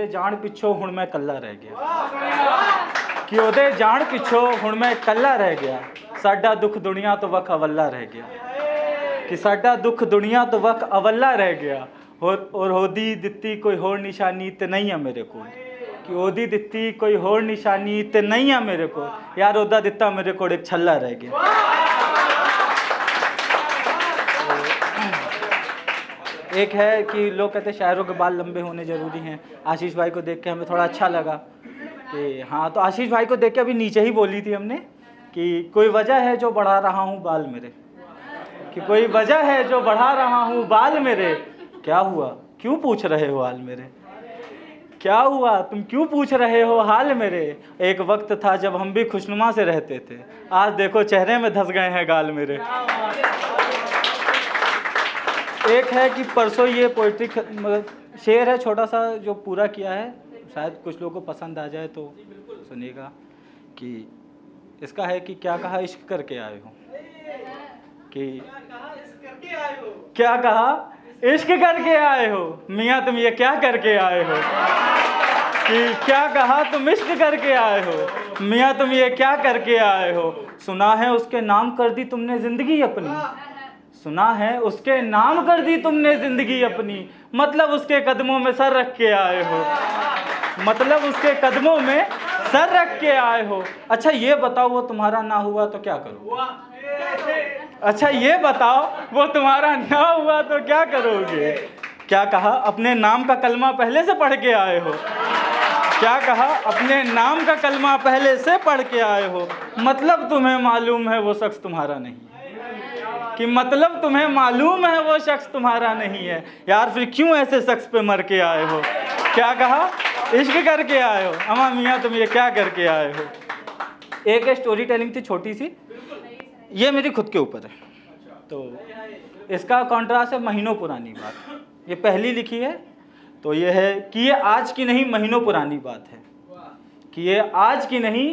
ਉਹਦੇ ਜਾਣ ਪਿੱਛੋਂ ਹੁਣ ਮੈਂ ਇਕੱਲਾ ਰਹਿ ਗਿਆ, ਕਿ ਉਹਦੇ ਜਾਣ ਪਿੱਛੋਂ ਹੁਣ ਮੈਂ ਇਕੱਲਾ ਰਹਿ ਗਿਆ, ਸਾਡਾ ਦੁੱਖ ਦੁਨੀਆ ਤੋਂ ਵੱਖ ਅਵੱਲਾ ਰਹਿ ਗਿਆ, ਕਿ ਸਾਡਾ ਦੁੱਖ ਦੁਨੀਆ ਤੋਂ ਵੱਖ ਅਵੱਲਾ ਰਹਿ ਗਿਆ। और ਉਹਦੀ ਦਿੱਤੀ ਕੋਈ ਹੋਰ ਨਿਸ਼ਾਨੀ ਤੇ ਨਹੀਂ ਆ ਮੇਰੇ ਕੋਲ, ਕਿ ਉਹਦੀ ਦਿੱਤੀ ਕੋਈ ਹੋਰ ਨਿਸ਼ਾਨੀ ਤੇ ਨਹੀਂ ਆ ਮੇਰੇ ਕੋਲ, यार ਉਹਦਾ ਦਿੱਤਾ ਮੇਰੇ ਕੋਲ ਇੱਕ ਛੱਲਾ ਰਹਿ ਗਿਆ। एक है कि लोग कहते हैं शायरों के बाल लंबे होने ज़रूरी हैं। आशीष भाई को देख के हमें थोड़ा अच्छा लगा कि हाँ, तो आशीष भाई को देख के अभी नीचे ही बोली थी हमने कि कोई वजह है जो बढ़ा रहा हूँ बाल मेरे, कि कोई वजह है जो बढ़ा रहा हूँ बाल मेरे, क्या हुआ क्यों पूछ रहे हो हाल मेरे, क्या हुआ तुम क्यों पूछ रहे हो हाल मेरे, एक वक्त था जब हम भी खुशनुमा से रहते थे, आज देखो चेहरे में धंस गए हैं गाल मेरे। एक है कि परसों ये पोइट्री शेर है छोटा सा जो पूरा किया है, शायद कुछ लोगों को पसंद आ जाए तो सुनिएगा। कि इसका है कि क्या कहा इश्क करके आए हो, कि क्या कहा इश्क करके आए हो, मियाँ तुम ये क्या करके आए हो, कि क्या कहा तुम इश्क करके आए हो, मियाँ तुम ये क्या करके आए हो, सुना है उसके नाम कर दी तुमने ज़िंदगी अपनी, सुना है उसके नाम कर दी तुमने ज़िंदगी अपनी, मतलब उसके कदमों में सर रख के आए हो, मतलब उसके कदमों में सर रख के आए हो। अच्छा ये बताओ वो तुम्हारा ना हुआ तो क्या करोगे, अच्छा ये बताओ वो तुम्हारा ना हुआ तो क्या करोगे, क्या कहा अपने नाम का कलमा पहले से पढ़ के आए हो, क्या कहा अपने नाम का कलमा पहले से पढ़ के आए हो, मतलब तुम्हें मालूम है वो शख्स तुम्हारा नहीं, कि मतलब तुम्हें मालूम है वो शख्स तुम्हारा नहीं है, यार फिर क्यों ऐसे शख्स पे मर के आए हो, क्या कहा इश्क करके आए हो, अम्मा मियाँ तुम ये क्या करके आए हो। एक स्टोरी टेलिंग थी छोटी सी, ये मेरी खुद के ऊपर है, तो इसका कॉन्ट्रास्ट है महीनों पुरानी बात, ये पहली लिखी है, तो ये है कि ये आज की नहीं महीनों पुरानी बात है, कि ये आज की नहीं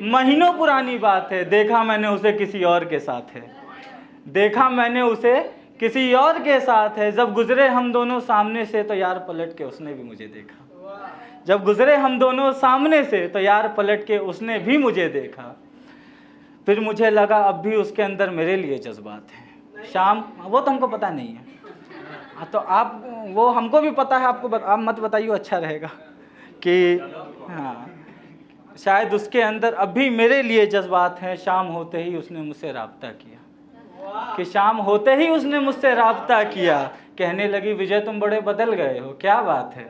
महीनों पुरानी बात है, देखा मैंने उसे किसी और के साथ है, देखा मैंने उसे किसी और के साथ है, जब गुजरे हम दोनों सामने से तो यार पलट के उसने भी मुझे देखा, जब गुजरे हम दोनों सामने से तो यार पलट के उसने भी मुझे देखा, फिर मुझे लगा अब भी उसके अंदर मेरे लिए जज्बात हैं, शाम वो तो हमको पता नहीं है, तो आप वो हमको भी पता है, आपको आप मत बताइए अच्छा रहेगा, कि हाँ शायद उसके अंदर अब भी मेरे लिए जज्बात हैं, शाम होते ही उसने मुझसे राब्ता किया, कि शाम होते ही उसने मुझसे राब्ता किया, कहने लगी विजय तुम बड़े बदल गए हो, क्या बात है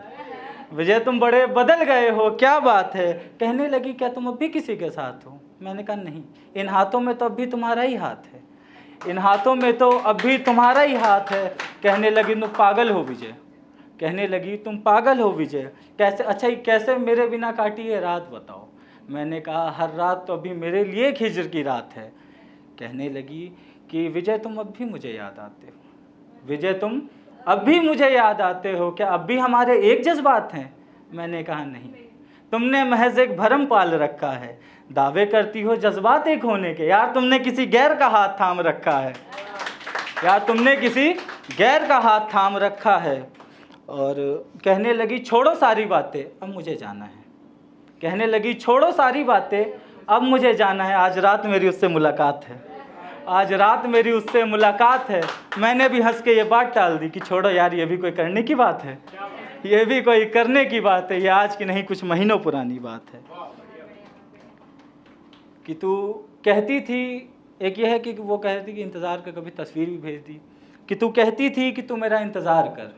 विजय तुम बड़े बदल गए हो, क्या बात है, कहने लगी क्या तुम अब भी किसी के साथ हो, मैंने कहा नहीं, इन हाथों में तो अब भी तुम्हारा ही हाथ है, इन हाथों में तो अब भी तुम्हारा ही हाथ है, कहने लगी तुम पागल हो विजय, कहने लगी तुम पागल हो विजय, कैसे अच्छा कैसे मेरे बिना काटी ये रात बताओ, मैंने कहा हर रात तो अभी मेरे लिए एक हिजर की रात है, कहने लगी कि विजय तुम अब भी मुझे याद आते हो, विजय तुम अब भी मुझे याद आते हो, क्या अब भी हमारे एक जज्बात हैं, मैंने कहा नहीं, तुमने महज एक भरम पाल रखा है, दावे करती हो जज्बात एक होने के, यार तुमने किसी गैर का हाथ थाम रखा है, यार तुमने किसी गैर का हाथ थाम रखा है। और कहने लगी छोड़ो सारी बातें अब मुझे जाना है, कहने लगी छोड़ो सारी बातें अब मुझे जाना है, आज रात मेरी उससे मुलाकात है, आज रात मेरी उससे मुलाकात है, मैंने भी हंस के ये बात टाल दी कि छोड़ो यार ये भी कोई करने की बात है, ये भी कोई करने की बात है, ये आज की नहीं कुछ महीनों पुरानी बात है। कि तू कहती थी, एक ये है कि वो कहती थी कि इंतज़ार कर, कभी तस्वीर भी भेज दी, कि तू कहती थी कि तू मेरा इंतज़ार कर,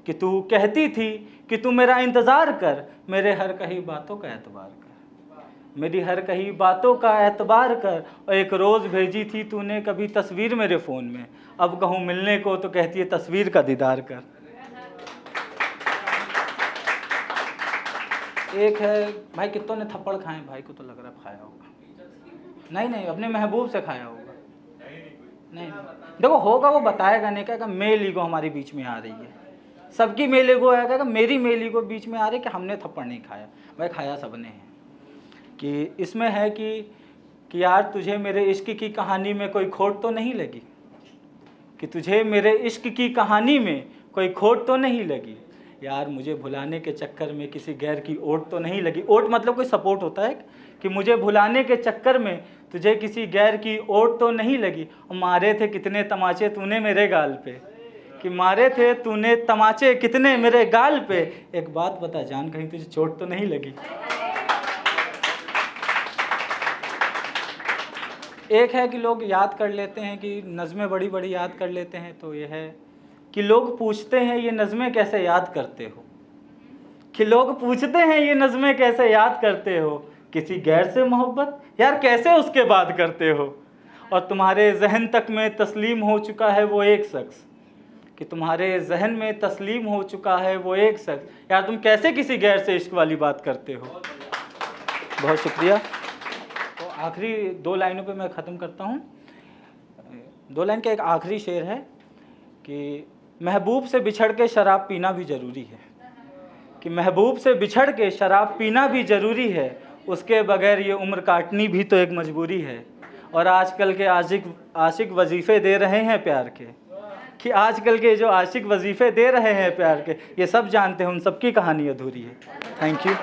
कि तू कहती थी कि तू मेरा इंतज़ार कर, मेरे हर कही बातों का एतबार कर, मेरी हर कही बातों का एतबार कर, और एक रोज़ भेजी थी तूने कभी तस्वीर मेरे फ़ोन में, अब कहूँ मिलने को तो कहती है तस्वीर का दीदार कर। एक है भाई कितनों ने थप्पड़ खाए, भाई को तो लग रहा है खाया होगा, नहीं अपने महबूब से खाया होगा, नहीं देखो होगा वो बताएगा, नहीं कहेगा मेल ईगो हमारे बीच में आ रही है, सबकी मेल ईगो आएगा, मेरी मेल ईगो बीच में आ रही है कि हमने थप्पड़ नहीं खाया, भाई खाया सबने है। कि इसमें है कि यार तुझे मेरे इश्क की कहानी में कोई खोट तो नहीं लगी, कि तुझे मेरे इश्क की कहानी में कोई खोट तो नहीं लगी, यार मुझे भुलाने के चक्कर में किसी गैर की ओट तो नहीं लगी। ओट मतलब कोई सपोर्ट होता है कि मुझे भुलाने के चक्कर में तुझे किसी गैर की ओट तो नहीं लगी। और मारे थे कितने तमाचे तूने मेरे गाल पे, कि मारे थे तूने तमाचे कितने मेरे गाल पे, एक बात बता जान कहीं तुझे चोट तो नहीं लगी। एक है कि लोग याद कर लेते हैं कि नज़में बड़ी बड़ी याद कर लेते हैं, तो ये है कि लोग पूछते हैं ये नज़में कैसे याद करते हो, कि लोग पूछते हैं ये नज़में कैसे याद करते हो, किसी गैर से मोहब्बत यार कैसे उसके बाद करते हो। और तुम्हारे जहन तक में तस्लीम हो चुका है वो एक शख्स, कि तुम्हारे जहन में तस्लीम हो चुका है वो एक शख्स, यार तुम कैसे किसी गैर से इश्क वाली बात करते हो। बहुत शुक्रिया। तो आखिरी 2 लाइनों पे मैं ख़त्म करता हूँ। 2 लाइन का एक आखिरी शेर है कि महबूब से बिछड़ के शराब पीना भी ज़रूरी है, कि महबूब से बिछड़ के शराब पीना भी ज़रूरी है, उसके बगैर ये उम्र काटनी भी तो एक मजबूरी है। और आजकल के आशिक वजीफ़े दे रहे हैं प्यार के, कि आजकल के जो आशिक वजीफ़े दे रहे हैं प्यार के, ये सब जानते हैं उन सब की कहानी अधूरी है। Thank you.